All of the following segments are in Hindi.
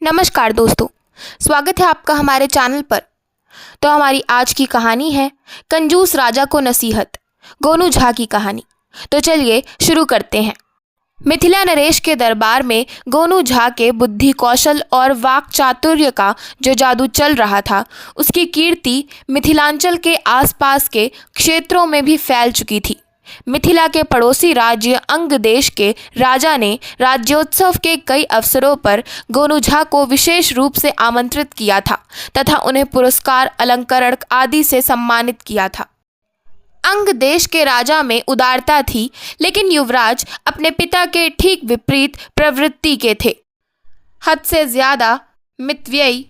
नमस्कार दोस्तों, स्वागत है आपका हमारे चैनल पर। तो हमारी आज की कहानी है कंजूस राजा को नसीहत, गोनू झा की कहानी। तो चलिए शुरू करते हैं। मिथिला नरेश के दरबार में गोनू झा के बुद्धि कौशल और वाक चातुर्य का जो जादू चल रहा था, उसकी कीर्ति मिथिलांचल के आसपास के क्षेत्रों में भी फैल चुकी थी। मिथिला के पड़ोसी राज्य अंग देश के राजा ने राज्योत्सव के कई अवसरों पर गोनू झा को विशेष रूप से आमंत्रित किया था तथा उन्हें पुरस्कार, अलंकरण आदि से सम्मानित किया था। अंग देश के राजा में उदारता थी, लेकिन युवराज अपने पिता के ठीक विपरीत प्रवृत्ति के थे। हद से ज्यादा मितव्ययी।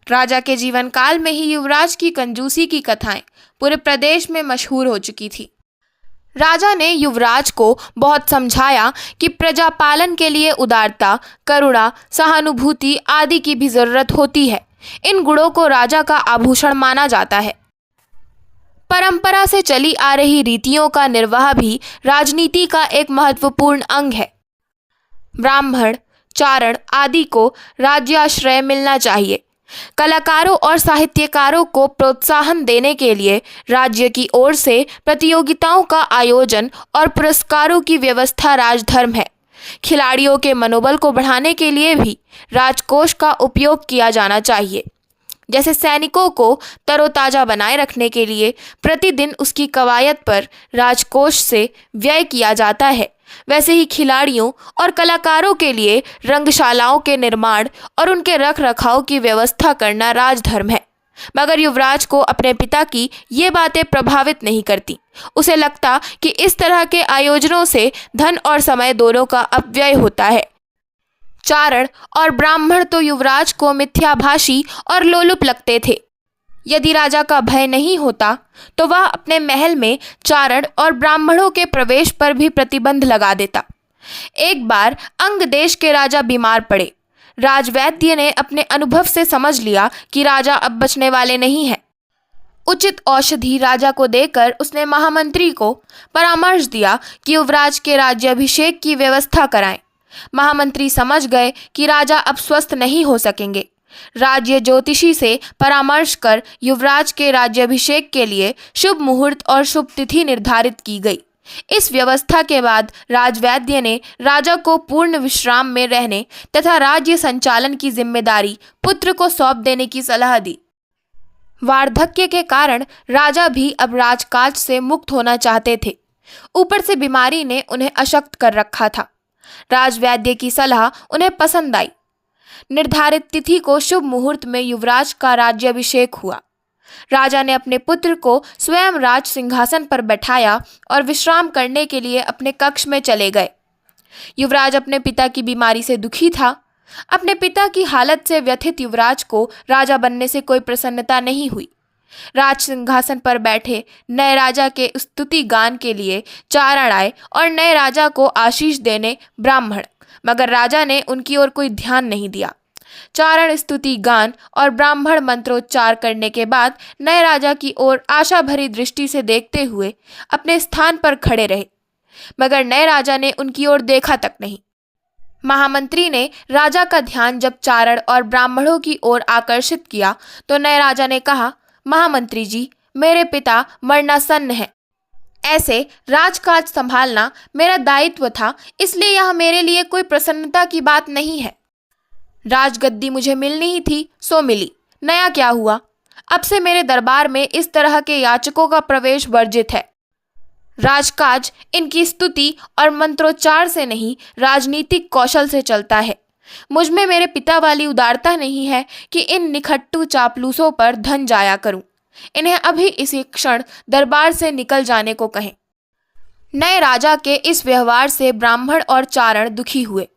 राजा के जीवन काल में ही युवराज की कंजूसी की कथाएं पूरे प्रदेश में मशहूर हो चुकी थी। राजा ने युवराज को बहुत समझाया कि प्रजा पालन के लिए उदारता, करुणा, सहानुभूति आदि की भी जरूरत होती है। इन गुणों को राजा का आभूषण माना जाता है। परंपरा से चली आ रही रीतियों का निर्वाह भी राजनीति का एक महत्वपूर्ण अंग है। ब्राह्मण, चारण आदि को राज्याश्रय मिलना चाहिए। कलाकारों और साहित्यकारों को प्रोत्साहन देने के लिए राज्य की ओर से प्रतियोगिताओं का आयोजन और पुरस्कारों की व्यवस्था राजधर्म है। खिलाड़ियों के मनोबल को बढ़ाने के लिए भी राजकोष का उपयोग किया जाना चाहिए। जैसे सैनिकों को तरोताजा बनाए रखने के लिए प्रतिदिन उसकी कवायद पर राजकोष से व्यय किया जाता है, वैसे ही खिलाड़ियों और कलाकारों के लिए रंगशालाओं के निर्माण और उनके रख रखाव की व्यवस्था करना राजधर्म है। मगर युवराज को अपने पिता की ये बातें प्रभावित नहीं करती। उसे लगता कि इस तरह के आयोजनों से धन और समय दोनों का अपव्यय होता है। चारण और ब्राह्मण तो युवराज को मिथ्याभाषी और लोलुप लगते थे। यदि राजा का भय नहीं होता तो वह अपने महल में चारण और ब्राह्मणों के प्रवेश पर भी प्रतिबंध लगा देता। एक बार अंग देश के राजा बीमार पड़े। राजवैद्य ने अपने अनुभव से समझ लिया कि राजा अब बचने वाले नहीं हैं। उचित औषधि राजा को देकर उसने महामंत्री को परामर्श दिया कि युवराज के राज्याभिषेक की व्यवस्था कराएं। महामंत्री समझ गए कि राजा अब स्वस्थ नहीं हो सकेंगे। राज्य ज्योतिषी से परामर्श कर युवराज के राज्याभिषेक के लिए शुभ मुहूर्त और शुभ तिथि निर्धारित की गई। इस व्यवस्था के बाद राजवैद्य ने राजा को पूर्ण विश्राम में रहने तथा राज्य संचालन की जिम्मेदारी पुत्र को सौंप देने की सलाह दी। वार्धक्य के कारण राजा भी अब राजकाज से मुक्त होना चाहते थे। ऊपर से बीमारी ने उन्हें अशक्त कर रखा था। राजवैद्य की सलाह उन्हें पसंद आई। निर्धारित तिथि को शुभ मुहूर्त में युवराज का राज्याभिषेक हुआ। राजा ने अपने पुत्र को स्वयं राज सिंहासन पर बैठाया और विश्राम करने के लिए अपने कक्ष में चले गए। युवराज अपने पिता की बीमारी से दुखी था। अपने पिता की हालत से व्यथित युवराज को राजा बनने से कोई प्रसन्नता नहीं हुई। राज सिंहासन पर बैठे नए राजा के स्तुति गान के लिए चारण आए और नए राजा को आशीष देने ब्राह्मण, मगर राजा ने उनकी ओर कोई ध्यान नहीं दिया। चारण स्तुति गान और ब्राह्मण मंत्रोच्चार करने के बाद नए राजा की ओर आशा भरी दृष्टि से देखते हुए अपने स्थान पर खड़े रहे, मगर नए राजा ने उनकी ओर देखा तक नहीं। महामंत्री ने राजा का ध्यान जब चारण और ब्राह्मणों की ओर आकर्षित किया तो नए राजा ने कहा, महामंत्री जी, मेरे पिता मरणासन्न हैं। ऐसे राजकाज संभालना मेरा दायित्व था, इसलिए यह मेरे लिए कोई प्रसन्नता की बात नहीं है। राजगद्दी मुझे मिलनी ही थी, सो मिली। नया क्या हुआ? अब से मेरे दरबार में इस तरह के याचकों का प्रवेश वर्जित है। राजकाज इनकी स्तुति और मंत्रोच्चार से नहीं, राजनीतिक कौशल से चलता है। मुझ में मेरे पिता वाली उदारता नहीं है कि इन निखट्टू चापलूसों पर धन जाया करूं। इन्हें अभी इसी क्षण दरबार से निकल जाने को कहें। नए राजा के इस व्यवहार से ब्राह्मण और चारण दुखी हुए।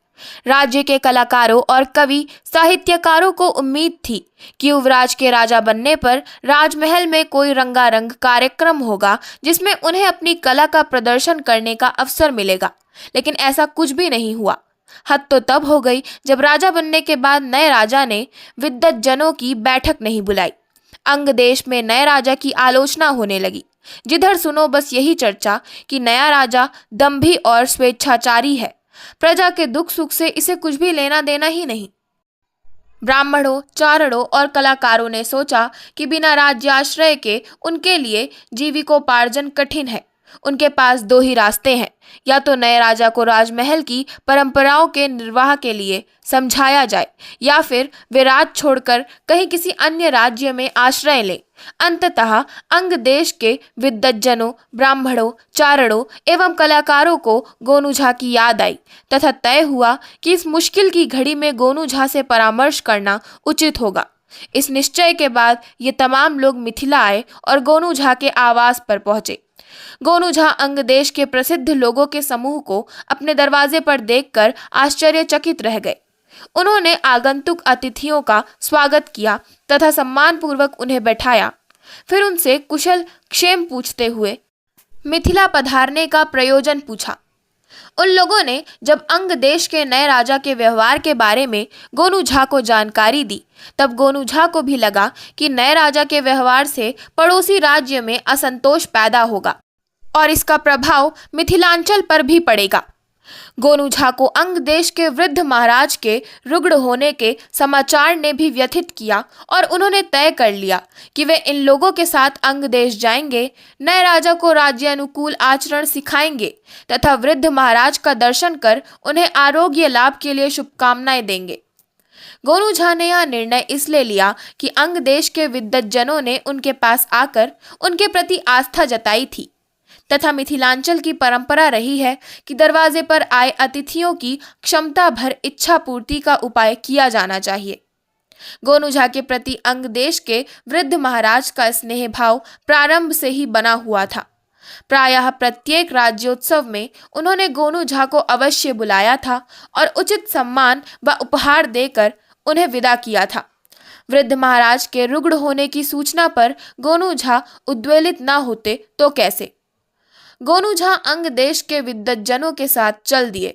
राज्य के कलाकारों और कवि साहित्यकारों को उम्मीद थी कि युवराज के राजा बनने पर राजमहल में कोई रंगारंग कार्यक्रम होगा जिसमें उन्हें अपनी कला का प्रदर्शन करने का अवसर मिलेगा, लेकिन ऐसा कुछ भी नहीं हुआ। हद तो तब हो गई जब राजा बनने के बाद नए राजा ने विद्वज्जनों की बैठक नहीं बुलाई। अंग देश में नए राजा की आलोचना होने लगी। जिधर सुनो बस यही चर्चा कि नया राजा दंभी और स्वेच्छाचारी है। प्रजा के दुख सुख से इसे कुछ भी लेना देना ही नहीं। ब्राह्मणों, चारणों और कलाकारों ने सोचा कि बिना राज्याश्रय के उनके लिए जीविकोपार्जन कठिन है। उनके पास दो ही रास्ते हैं, या तो नए राजा को राजमहल की परंपराओं के निर्वाह के लिए समझाया जाए, या फिर वे राज छोड़कर कहीं किसी अन्य राज्य में आश्रय लें। अंततः अंग देश के विद्वज्जनों, ब्राह्मणों, चारणों एवं कलाकारों को गोनू झा की याद आई तथा तय हुआ कि इस मुश्किल की घड़ी में गोनू झा से परामर्श करना उचित होगा। इस निश्चय के बाद ये तमाम लोग मिथिला आए और गोनू झा के आवास पर पहुंचे। गोनू झा अंग देश के प्रसिद्ध लोगों के समूह को अपने दरवाजे पर देखकर आश्चर्यचकित रह गए। उन्होंने आगंतुक अतिथियों का स्वागत किया तथा सम्मानपूर्वक उन्हें बैठाया। फिर उनसे कुशल क्षेम पूछते हुए मिथिला पधारने का प्रयोजन पूछा। उन लोगों ने जब अंग देश के नए राजा के व्यवहार के बारे में गोनू झा को जानकारी दी, तब गोनू झा को भी लगा कि नए राजा के व्यवहार से पड़ोसी राज्य में असंतोष पैदा होगा और इसका प्रभाव मिथिलांचल पर भी पड़ेगा। गोनू झा को अंग देश के वृद्ध महाराज के रुग्ण होने के समाचार ने भी व्यथित किया और उन्होंने तय कर लिया कि वे इन लोगों के साथ अंग देश जाएंगे, नए राजा को राज्यानुकूल आचरण सिखाएंगे तथा वृद्ध महाराज का दर्शन कर उन्हें आरोग्य लाभ के लिए शुभकामनाएं देंगे। गोनू झा ने यह निर्णय इसलिए लिया कि अंग देश के विद्वज्जनों ने उनके पास आकर उनके प्रति आस्था जताई थी तथा मिथिलांचल की परंपरा रही है कि दरवाजे पर आए अतिथियों की क्षमता भर इच्छा पूर्ति का उपाय किया जाना चाहिए। गोनू झा के प्रति अंग देश के वृद्ध महाराज का स्नेह भाव प्रारंभ से ही बना हुआ था। प्रायः प्रत्येक राज्योत्सव में उन्होंने गोनू झा को अवश्य बुलाया था और उचित सम्मान व उपहार देकर उन्हें विदा किया था। वृद्ध महाराज के रुग्ण होने की सूचना पर गोनू झा उद्वेलित न होते तो कैसे। गोनू झा अंग देश के विद्वज्जनों के साथ चल दिए।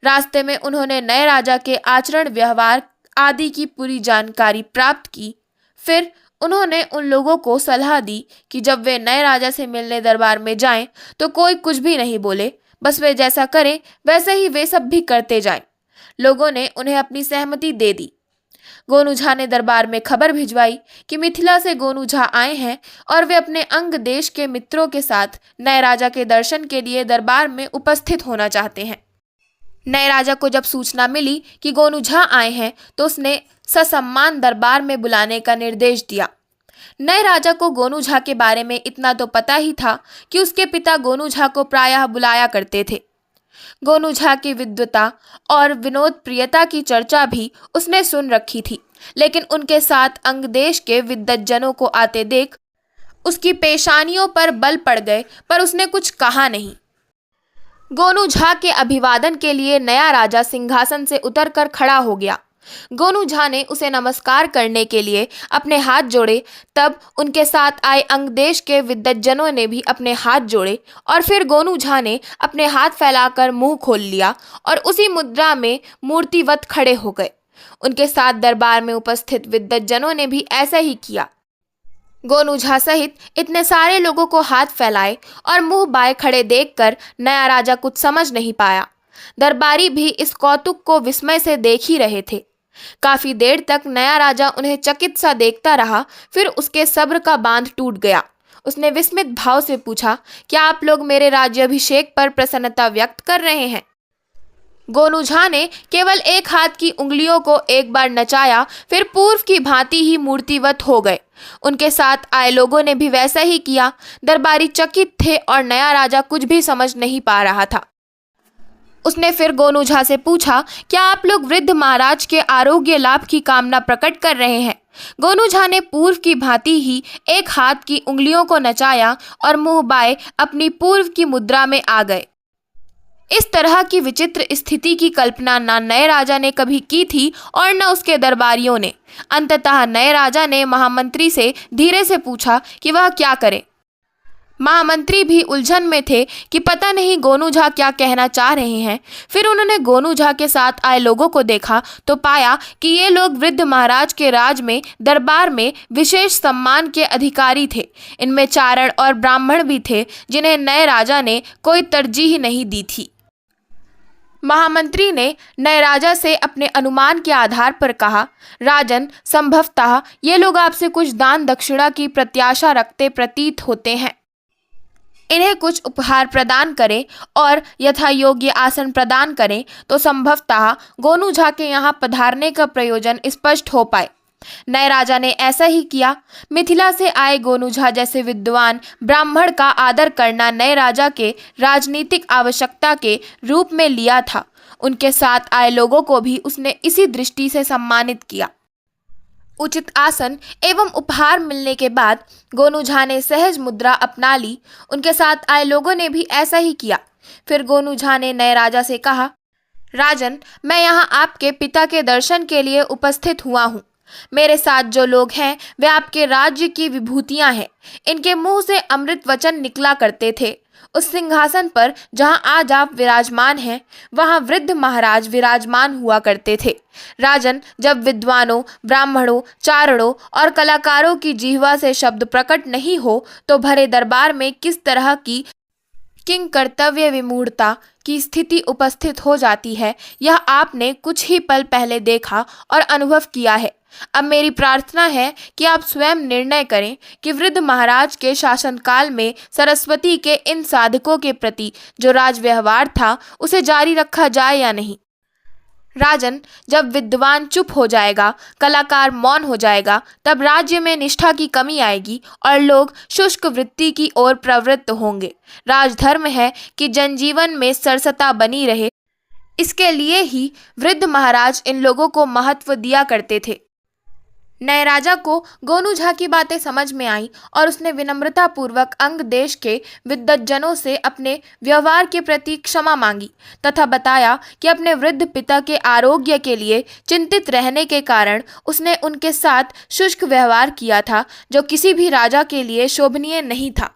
रास्ते में उन्होंने नए राजा के आचरण व्यवहार आदि की पूरी जानकारी प्राप्त की। फिर उन्होंने उन लोगों को सलाह दी कि जब वे नए राजा से मिलने दरबार में जाएं तो कोई कुछ भी नहीं बोले, बस वे जैसा करें वैसे ही वे सब भी करते जाएं। लोगों ने उन्हें अपनी सहमति दे दी। गोनू झा ने दरबार में खबर भिजवाई कि मिथिला से गोनू झा आए हैं और वे अपने अंग देश के मित्रों के साथ नए राजा के दर्शन के लिए दरबार में उपस्थित होना चाहते हैं। नए राजा को जब सूचना मिली कि गोनू झा आए हैं तो उसने ससम्मान दरबार में बुलाने का निर्देश दिया। नए राजा को गोनू झा के बारे में इतना तो पता ही था कि उसके पिता गोनू झा को प्रायः बुलाया करते थे। गोनू झा की विद्वता और विनोद प्रियता की चर्चा भी उसने सुन रखी थी, लेकिन उनके साथ अंग देश के विद्वज्जनों को आते देख उसकी पेशानियों पर बल पड़ गए, पर उसने कुछ कहा नहीं। गोनू झा के अभिवादन के लिए नया राजा सिंहासन से उतरकर खड़ा हो गया। गोनू झा ने उसे नमस्कार करने के लिए अपने हाथ जोड़े, तब उनके साथ आए अंग देश के विद्वज्जनों ने भी अपने हाथ जोड़े और फिर गोनू झा ने अपने हाथ फैलाकर मुंह खोल लिया और उसी मुद्रा में मूर्तिवत खड़े हो गए। उनके साथ दरबार में उपस्थित विद्वज्जनों ने भी ऐसा ही किया। गोनू झा सहित इतने सारे लोगों को हाथ फैलाए और मुंह बाए खड़े देखकर नया राजा कुछ समझ नहीं पाया। दरबारी भी इस कौतुक को विस्मय से देख ही रहे थे। काफी देर तक नया राजा उन्हें चकित सा देखता रहा, फिर उसके सब्र का बांध टूट गया। उसने विस्मित भाव से पूछा, क्या आप लोग मेरे राज्याभिषेक पर प्रसन्नता व्यक्त कर रहे हैं? गोनू झा ने केवल एक हाथ की उंगलियों को एक बार नचाया, फिर पूर्व की भांति ही मूर्तिवत हो गए। उनके साथ आए लोगों ने भी वैसा ही किया। दरबारी चकित थे और नया राजा कुछ भी समझ नहीं पा रहा था। उसने फिर गोनू झा से पूछा, क्या आप लोग वृद्ध महाराज के आरोग्य लाभ की कामना प्रकट कर रहे हैं? गोनू झा ने पूर्व की भांति ही एक हाथ की उंगलियों को नचाया और मुंह बाए अपनी पूर्व की मुद्रा में आ गए। इस तरह की विचित्र स्थिति की कल्पना न नए राजा ने कभी की थी और न उसके दरबारियों ने। अंततः नए राजा ने महामंत्री से धीरे से पूछा कि वह क्या करे। महामंत्री भी उलझन में थे कि पता नहीं गोनू झा क्या कहना चाह रहे हैं। फिर उन्होंने गोनू झा के साथ आए लोगों को देखा तो पाया कि ये लोग वृद्ध महाराज के राज में दरबार में विशेष सम्मान के अधिकारी थे। इनमें चारण और ब्राह्मण भी थे जिन्हें नए राजा ने कोई तरजीह नहीं दी थी। महामंत्री ने नए राजा से अपने अनुमान के आधार पर कहा, राजन, संभवतः ये लोग आपसे कुछ दान दक्षिणा की प्रत्याशा रखते प्रतीत होते हैं। इन्हें कुछ उपहार प्रदान करें और यथा योग्य आसन प्रदान करें तो संभवतः गोनू झा के यहाँ पधारने का प्रयोजन स्पष्ट हो पाए। नए राजा ने ऐसा ही किया। मिथिला से आए गोनू झा जैसे विद्वान ब्राह्मण का आदर करना नए राजा के राजनीतिक आवश्यकता के रूप में लिया था। उनके साथ आए लोगों को भी उसने इसी दृष्टि से सम्मानित किया। उचित आसन एवं उपहार मिलने के बाद गोनू झा ने सहज मुद्रा अपना ली। उनके साथ आए लोगों ने भी ऐसा ही किया। फिर गोनू झा ने नए राजा से कहा, राजन, मैं यहाँ आपके पिता के दर्शन के लिए उपस्थित हुआ हूँ। मेरे साथ जो लोग हैं वे आपके राज्य की विभूतियां हैं। इनके मुंह से अमृत वचन निकला करते थे। उस सिंहासन पर जहां आज आप विराजमान हैं, वहां वृद्ध महाराज विराजमान हुआ करते थे। राजन, जब विद्वानों, ब्राह्मणों, चारणों और कलाकारों की जिह्वा से शब्द प्रकट नहीं हो तो भरे दरबार में किस तरह की किंग कर्तव्य विमूढ़ता की स्थिति उपस्थित हो जाती है, यह आपने कुछ ही पल पहले देखा और अनुभव किया है। अब मेरी प्रार्थना है कि आप स्वयं निर्णय करें कि वृद्ध महाराज के शासनकाल में सरस्वती के इन साधकों के प्रति जो राज व्यवहार था उसे जारी रखा जाए या नहीं। राजन, जब विद्वान चुप हो जाएगा, कलाकार मौन हो जाएगा, तब राज्य में निष्ठा की कमी आएगी और लोग शुष्क वृत्ति की ओर प्रवृत्त होंगे। राजधर्म है कि जनजीवन में सरसता बनी रहे। इसके लिए ही वृद्ध महाराज इन लोगों को महत्व दिया करते थे। नए राजा को गोनू झा की बातें समझ में आई और उसने विनम्रता पूर्वक अंग देश के विद्वज्जनों से अपने व्यवहार के प्रति क्षमा मांगी तथा बताया कि अपने वृद्ध पिता के आरोग्य के लिए चिंतित रहने के कारण उसने उनके साथ शुष्क व्यवहार किया था, जो किसी भी राजा के लिए शोभनीय नहीं था।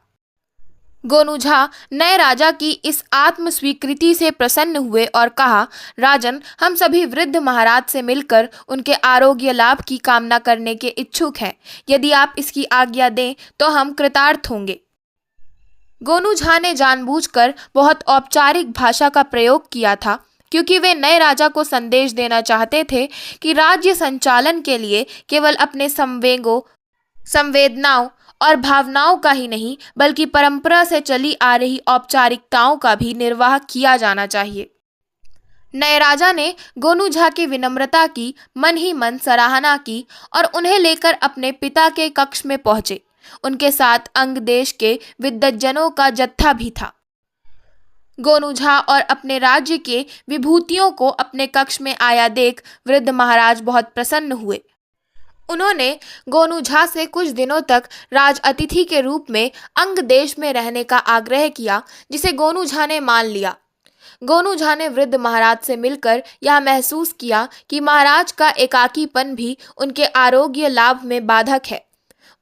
गोनू झा नए राजा की इस आत्म स्वीकृति से प्रसन्न हुए और कहा, राजन, हम सभी वृद्ध महाराज से मिलकर उनके आरोग्य लाभ की कामना करने के इच्छुक हैं। यदि आप इसकी आज्ञा दें तो हम कृतार्थ होंगे। गोनू झा ने जानबूझकर बहुत औपचारिक भाषा का प्रयोग किया था, क्योंकि वे नए राजा को संदेश देना चाहते थे कि राज्य संचालन के लिए केवल अपने संवेगों, संवेदनाओं और भावनाओं का ही नहीं बल्कि परंपरा से चली आ रही औपचारिकताओं का भी निर्वाह किया जाना चाहिए। नए राजा ने गोनू झा की विनम्रता की मन ही मन सराहना की और उन्हें लेकर अपने पिता के कक्ष में पहुंचे। उनके साथ अंग देश के विद्वज्जनों का जत्था भी था। गोनू झा और अपने राज्य के विभूतियों को अपने कक्ष में आया देख वृद्ध महाराज बहुत प्रसन्न हुए। उन्होंने गोनू झा से कुछ दिनों तक राज अतिथि के रूप में अंग देश में रहने का आग्रह किया, जिसे गोनू झा ने मान लिया। गोनू झा ने वृद्ध महाराज से मिलकर यह महसूस किया कि महाराज का एकाकीपन भी उनके आरोग्य लाभ में बाधक है।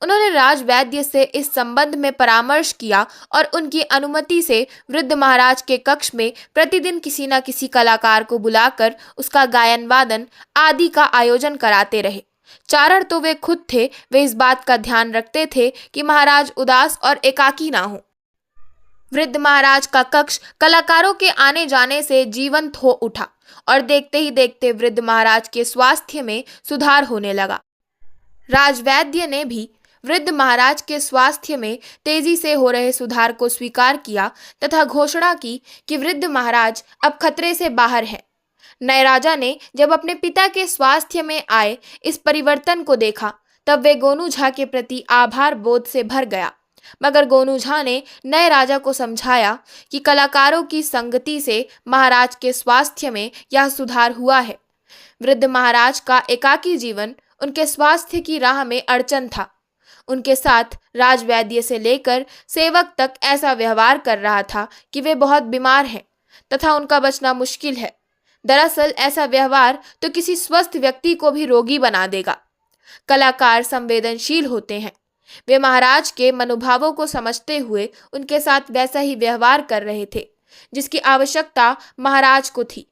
उन्होंने राजवैद्य से इस संबंध में परामर्श किया और उनकी अनुमति से वृद्ध महाराज के कक्ष में प्रतिदिन किसी न किसी कलाकार को बुलाकर उसका गायन वादन आदि का आयोजन कराते रहे। चारण तो वे खुद थे, वे इस बात का ध्यान रखते थे कि महाराज उदास और एकाकी ना हो। वृद्ध महाराज का कक्ष कलाकारों के आने जाने से जीवंत हो उठा और देखते ही देखते वृद्ध महाराज के स्वास्थ्य में सुधार होने लगा। राजवैद्य ने भी वृद्ध महाराज के स्वास्थ्य में तेजी से हो रहे सुधार को स्वीकार किया तथा घोषणा की कि वृद्ध महाराज अब खतरे से बाहर हैं। नए राजा ने जब अपने पिता के स्वास्थ्य में आए इस परिवर्तन को देखा, तब वे गोनू झा के प्रति आभार बोध से भर गया। मगर गोनू झा ने नए राजा को समझाया कि कलाकारों की संगति से महाराज के स्वास्थ्य में यह सुधार हुआ है। वृद्ध महाराज का एकाकी जीवन उनके स्वास्थ्य की राह में अड़चन था। उनके साथ राजवैद्य से लेकर सेवक तक ऐसा व्यवहार कर रहा था कि वे बहुत बीमार हैं तथा उनका बचना मुश्किल है। दरअसल ऐसा व्यवहार तो किसी स्वस्थ व्यक्ति को भी रोगी बना देगा। कलाकार संवेदनशील होते हैं। वे महाराज के मनोभावों को समझते हुए उनके साथ वैसा ही व्यवहार कर रहे थे जिसकी आवश्यकता महाराज को थी।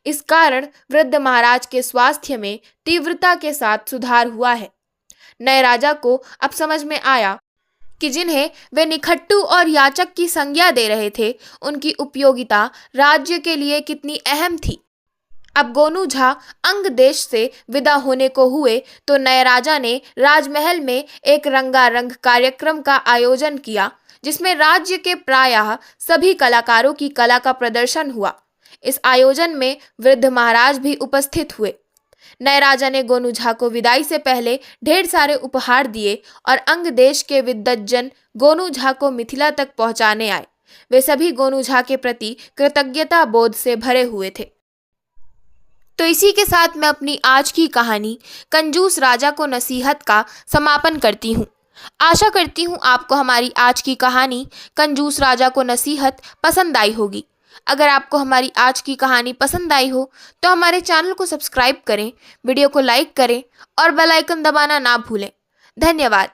इस कारण वृद्ध महाराज के स्वास्थ्य में तीव्रता के साथ सुधार हुआ है। नए राजा को अब समझ में आया कि जिन्हें वे निखट्टू और याचक की संज्ञा दे रहे थे, उनकी उपयोगिता राज्य के लिए कितनी अहम थी। अब गोनू झा अंग देश से विदा होने को हुए तो नए राजा ने राजमहल में एक रंगारंग कार्यक्रम का आयोजन किया, जिसमें राज्य के प्रायः सभी कलाकारों की कला का प्रदर्शन हुआ। इस आयोजन में वृद्ध महाराज भी उपस्थित हुए। नए राजा ने गोनू झा को विदाई से पहले ढेर सारे उपहार दिए और अंग देश के विद्वज्जन गोनू झा को मिथिला तक पहुंचाने आए। वे सभी गोनू झा के प्रति कृतज्ञता बोध से भरे हुए थे। तो इसी के साथ मैं अपनी आज की कहानी कंजूस राजा को नसीहत का समापन करती हूँ। आशा करती हूँ आपको हमारी आज की कहानी कंजूस राजा को नसीहत पसंद आई होगी। अगर आपको हमारी आज की कहानी पसंद आई हो तो हमारे चैनल को सब्सक्राइब करें, वीडियो को लाइक करें और बेल आइकन दबाना ना भूलें। धन्यवाद।